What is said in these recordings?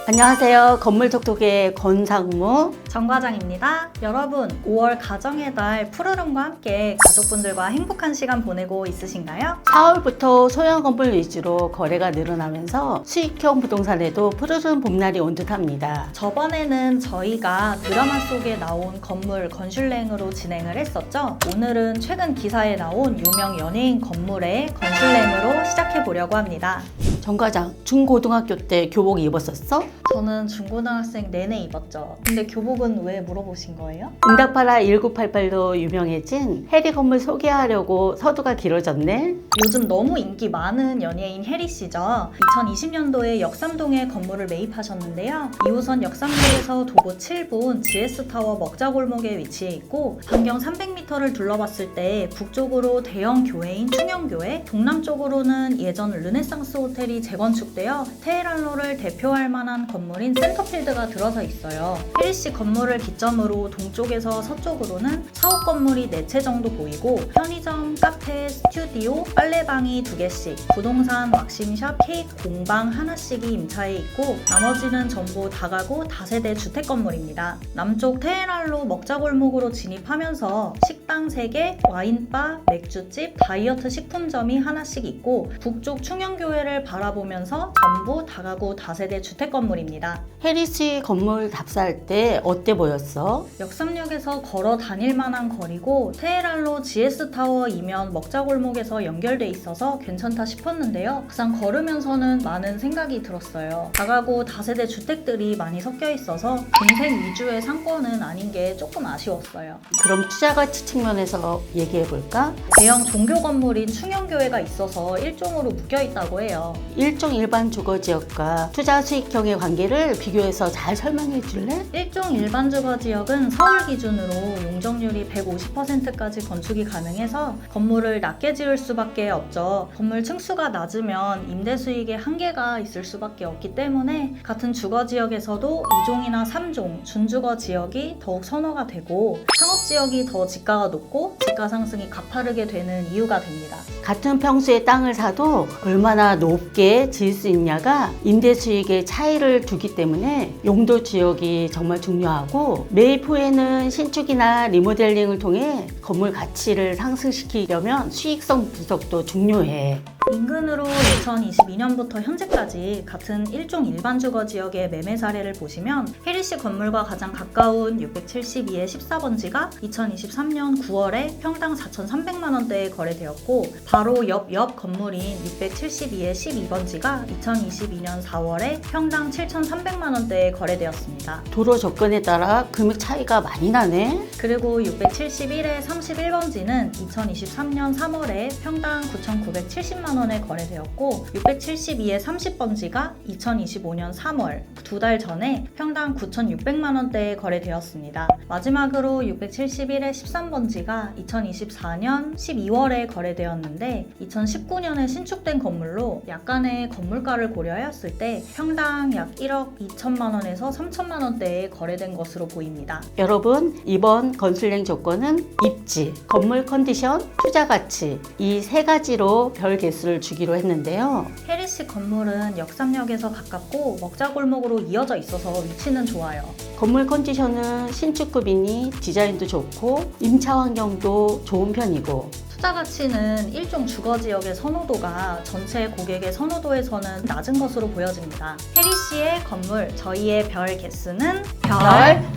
안녕하세요. 건물톡톡의 권상무 정 과장입니다. 여러분, 5월 가정의 달 푸르름과 함께 가족분들과 행복한 시간 보내고 있으신가요? 4월부터 소형 건물 위주로 거래가 늘어나면서 수익형 부동산에도 푸르른 봄날이 온 듯합니다. 저번에는 저희가 드라마 속에 나온 건물 건슐랭으로 진행을 했었죠. 오늘은 최근 기사에 나온 유명 연예인 건물의 건슐랭으로 시작해 보려고 합니다. 정 과장, 중고등학교 때 교복 입었었어? 저는 중고등학생 내내 입었죠. 근데 교복은 왜 물어보신 거예요? 응답하라 1988로 유명해진 해리 건물 소개하려고 서두가 길어졌네. 요즘 너무 인기 많은 연예인 해리 씨죠. 2020년도에 역삼동에 건물을 매입하셨는데요. 2호선 역삼역에서 도보 7분 GS타워 먹자골목에 위치해 있고 반경 300m를 둘러봤을 때 북쪽으로 대형 교회인 충영교회, 동남쪽으로는 예전 르네상스 호텔이 재건축되어 테헤란로를 대표할 만한 건물인 센터필드가 들어서 있어요. 해리 씨 건물을 기점으로 동쪽에서 서쪽으로는 사옥 건물이 4채 정도 보이고 편의점, 카페, 스튜디오, 빨래방이 2개씩, 부동산, 왁싱샵, 케이크 공방 하나씩이 임차해 있고 나머지는 전부 다가구 다세대 주택 건물입니다. 남쪽 테헤란로 먹자골목으로 진입하면서 식당 3개, 와인바, 맥주집, 다이어트 식품점이 하나씩 있고 북쪽 충영교회를 바라보면서 전부 다가구 다세대 주택 건물입니다. 해리 씨 건물 답사할 때 어때 보였어? 역삼역에서 걸어 다닐 만한 거리고 테헤란로 GS타워 이면 먹자골목에서 연결돼 있어서 괜찮다 싶었는데요. 막상 걸으면서는 많은 생각이 들었어요. 다가구 다세대 주택들이 많이 섞여 있어서 동생 위주의 상권은 아닌 게 조금 아쉬웠어요. 그럼 투자 가치 측면에서 얘기해볼까? 대형 종교 건물인 충영교회가 있어서 일종으로 묶여 있다고 해요. 일종 일반 주거지역과 투자 수익형의 관계를 비교해서 잘 설명해 줄래? 일종 일반 주거 지역은 서울 기준으로 용적률이 150%까지 건축이 가능해서 건물을 낮게 지을 수밖에 없죠. 건물 층수가 낮으면 임대 수익에 한계가 있을 수밖에 없기 때문에 같은 주거 지역에서도 2종이나 3종 준주거 지역이 더욱 선호가 되고 상업 지역이 더 지가가 높고 지가 상승이 가파르게 되는 이유가 됩니다. 같은 평수의 땅을 사도 얼마나 높게 지을 수 있냐가 임대 수익의 차이를 두기 때문에 용도 지역이 정말 중요하고 매입 후에는 신축이나 리모델링을 통해 건물 가치를 상승시키려면 수익성 분석도 중요해. 인근으로 2022년부터 현재까지 같은 일종 일반 주거 지역의 매매 사례를 보시면 해리 씨 건물과 가장 가까운 672의 14번지가 2023년 9월에 평당 4,300만 원대에 거래되었고 바로 옆 건물인 672의 12번지가 2022년 4월에 평당 7,300만 원대에 거래되었습니다. 도로 접근에 따라 금액 차이가 많이 나네. 그리고 671의 31번지는 2023년 3월에 평당 9,970만 원에 거래되었고 672의 30번지가 2025년 3월 2달 전에 평당 9,600만 원대에 거래되었습니다. 마지막으로 671의 13번지가 2024년 12월에 거래되었는데 2019년에 신축된 건물로 약간의 건물가를 고려하였을 때 평당 약 1억 2천만 원에서 3천만 원대에 거래된 것으로 보입니다. 여러분, 이번 건술행 조건은 입지, 건물 컨디션, 투자 가치 이 3가지로 별 개수를 주기로 했는데요. 해리 씨 건물은 역삼역에서 가깝고 먹자골목으로 이어져 있어서 위치는 좋아요. 건물 컨디션은 신축급이니 디자인도 좋고 임차 환경도 좋은 편이고 투자 가치는 일종 주거 지역의 선호도가 전체 고객의 선호도에서는 낮은 것으로 보여집니다. 해리 씨의 건물, 저희의 별 개수는 별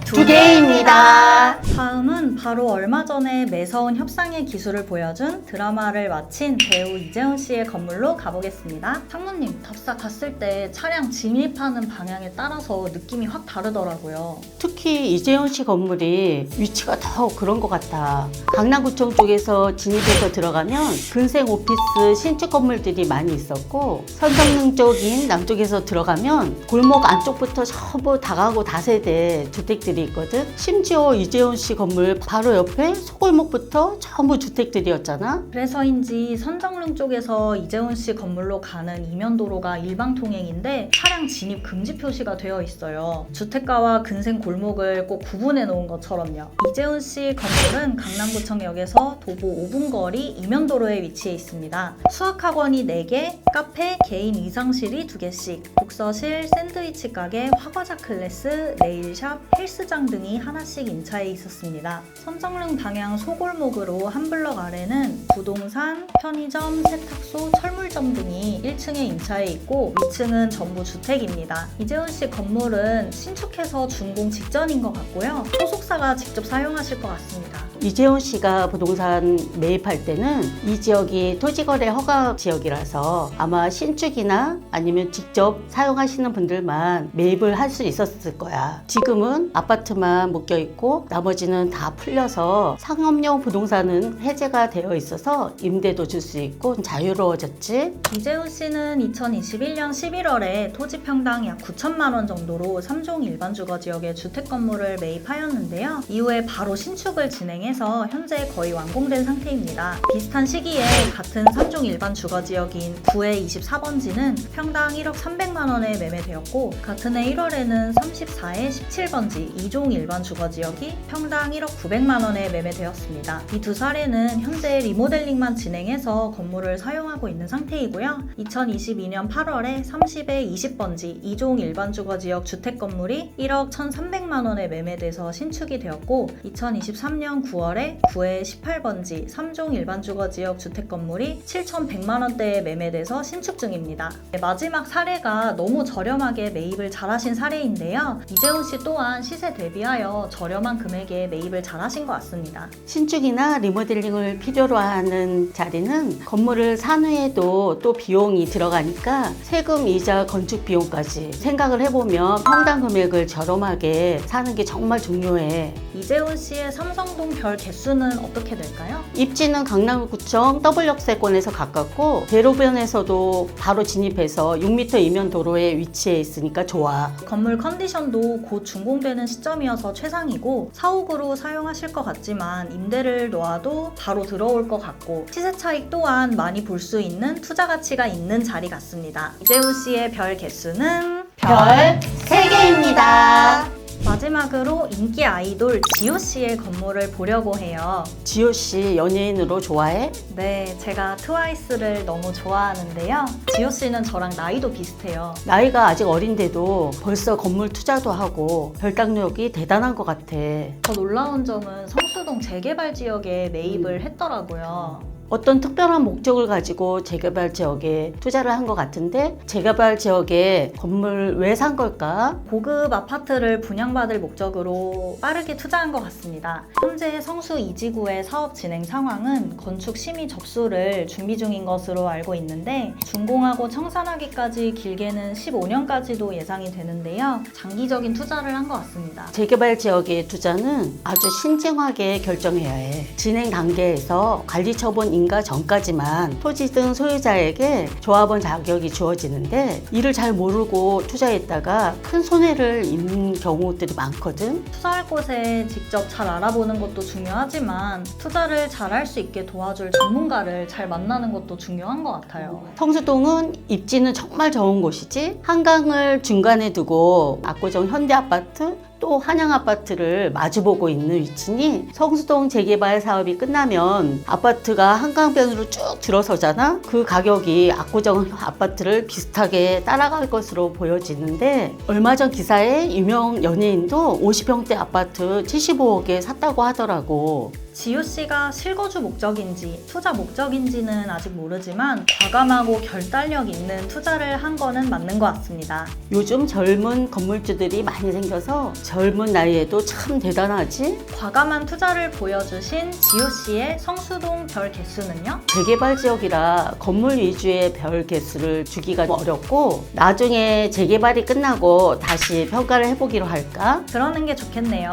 2개입니다. 다음은 바로 얼마 전에 매서운 협상의 기술을 보여준 드라마를 마친 배우 이재훈 씨의 건물로 가보겠습니다. 상무님, 답사 갔을 때 차량 진입하는 방향에 따라서 느낌이 확 다르더라고요. 특히 이재훈 씨 건물이 위치가 더 그런 것 같아. 강남구청 쪽에서 진입해서 들어가면 근생 오피스 신축 건물들이 많이 있었고 선성릉 쪽인 남쪽에서 들어가면 골목 안쪽부터 전부 다가구 다세대 주택들이 있거든. 심지어 이재훈 씨 건물 바로 옆에 소골목부터 전부 주택들이었잖아. 그래서인지 선정릉 쪽에서 이재훈 씨 건물로 가는 이면도로가 일방통행인데 차량 진입 금지 표시가 되어 있어요. 주택가와 근생 골목을 꼭 구분해 놓은 것처럼요. 이재훈 씨 건물은 강남구청역에서 도보 5분 9월이 이면도로에 위치해 있습니다. 수학학원이 4개, 카페, 개인 의상실이 2개씩, 독서실, 샌드위치 가게, 화과자 클래스, 네일샵, 헬스장 등이 하나씩 임차해 있었습니다. 선정릉 방향 소골목으로 한 블럭 아래는 부동산, 편의점, 세탁소, 철물점 등이 1층에 임차해 있고 위층은 전부 주택입니다. 이재훈 씨 건물은 신축해서 준공 직전인 것 같고요. 소속사가 직접 사용하실 것 같습니다. 이재훈 씨가 부동산 매입할 때는 이 지역이 토지거래 허가 지역이라서 아마 신축이나 아니면 직접 사용하시는 분들만 매입을 할 수 있었을 거야. 지금은 아파트만 묶여 있고 나머지는 다 풀려서 상업용 부동산은 해제가 되어 있어서 임대도 줄 수 있고 좀 자유로워졌지. 이재훈 씨는 2021년 11월에 토지 평당 약 9천만 원 정도로 3종 일반 주거 지역의 주택 건물을 매입하였는데요. 이후에 바로 신축을 진행해서 현재 거의 완공된 상태입니다. 비슷한 시기에 같은 3종 일반 주거 지역인 구의 24번지는 평당 1억 300만 원에 매매되었고 같은 해 1월에는 34의 17번지 2종 일반 주거 지역이 평당 1억 900만 원에 매매되었습니다. 이 두 사례는 현재 리모델링만 진행해서 건물을 사용하고 있는 상태이고요. 2022년 8월에 30의 20번지 2종 일반 주거 지역 주택 건물이 1억 1,300만 원에 매매돼서 신축이 되었고 2023년 9월에 9의 18번지 3종 일반 주거 지역 주택 건물이 7,100만 원대에 매매돼서 신축 중입니다. 마지막 사례가 너무 저렴하게 매입을 잘하신 사례인데요. 이재훈 씨 또한 시세 대비하여 저렴한 금액에 매입을 잘하신 것 같습니다. 신축이나 리모델링을 필요로 하는 자리는 건물을 산 후에도 또 비용이 들어가니까 세금, 이자, 건축 비용까지 생각을 해보면 평당 금액을 저렴하게 사는 게 정말 중요해. 이재훈 씨의 삼성동 별 개수는 어떻게 될까요? 입지는 강남구청 더블역세권에서 가깝고 대로변에서도 바로 진입해서 6m 이면 도로에 위치해 있으니까 좋아. 건물 컨디션도 곧 준공되는 시점이어서 최상이고 사옥으로 사용하실 것 같지만 임대를 놓아도 바로 들어올 것 같고 시세 차익 또한 많이 볼 수 있는 투자 가치가 있는 자리 같습니다. 이재훈 씨의 별 개수는 별 3개입니다. 마지막으로 인기 아이돌 지효 씨의 건물을 보려고 해요. 지효 씨 연예인으로 좋아해? 네, 제가 트와이스를 너무 좋아하는데요. 지효 씨는 저랑 나이도 비슷해요. 나이가 아직 어린데도 벌써 건물 투자도 하고 결단력이 대단한 것 같아. 더 놀라운 점은 성수동 재개발 지역에 매입을 했더라고요. 어떤 특별한 목적을 가지고 재개발 지역에 투자를 한 것 같은데 재개발 지역에 건물 왜 산 걸까? 고급 아파트를 분양받을 목적으로 빠르게 투자한 것 같습니다. 현재 성수 2지구의 사업 진행 상황은 건축 심의 접수를 준비 중인 것으로 알고 있는데 준공하고 청산하기까지 길게는 15년까지도 예상이 되는데요. 장기적인 투자를 한 것 같습니다. 재개발 지역의 투자는 아주 신중하게 결정해야 해. 진행 단계에서 관리 처분 인가 전까지만 토지 등 소유자에게 조합원 자격이 주어지는데 이를 잘 모르고 투자했다가 큰 손해를 입는 경우들이 많거든. 투자할 곳에 직접 잘 알아보는 것도 중요하지만 투자를 잘 할 수 있게 도와줄 전문가를 잘 만나는 것도 중요한 것 같아요. 성수동은 입지는 정말 좋은 곳이지. 한강을 중간에 두고 압구정 현대아파트 또 한양아파트를 마주보고 있는 위치니 성수동 재개발 사업이 끝나면 아파트가 한강변으로 쭉 들어서잖아. 그 가격이 압구정 아파트를 비슷하게 따라갈 것으로 보여지는데 얼마 전 기사에 유명 연예인도 50평대 아파트 75억에 샀다고 하더라고. 지효 씨가 실거주 목적인지 투자 목적인지는 아직 모르지만 과감하고 결단력 있는 투자를 한 거는 맞는 것 같습니다. 요즘 젊은 건물주들이 많이 생겨서 젊은 나이에도 참 대단하지? 과감한 투자를 보여주신 지효 씨의 성수동 별 개수는요? 재개발 지역이라 건물 위주의 별 개수를 주기가 어렵고 나중에 재개발이 끝나고 다시 평가를 해보기로 할까? 그러는 게 좋겠네요.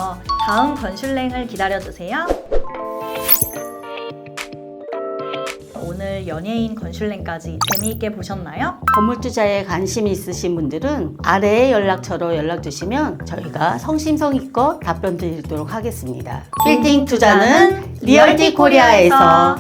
다음 건슐랭을 기다려주세요. 오늘 연예인 건슐랭까지 재미있게 보셨나요? 건물 투자에 관심이 있으신 분들은 아래의 연락처로 연락 주시면 저희가 성심성의껏 답변 드리도록 하겠습니다. 빌딩 투자는 리얼티 코리아에서.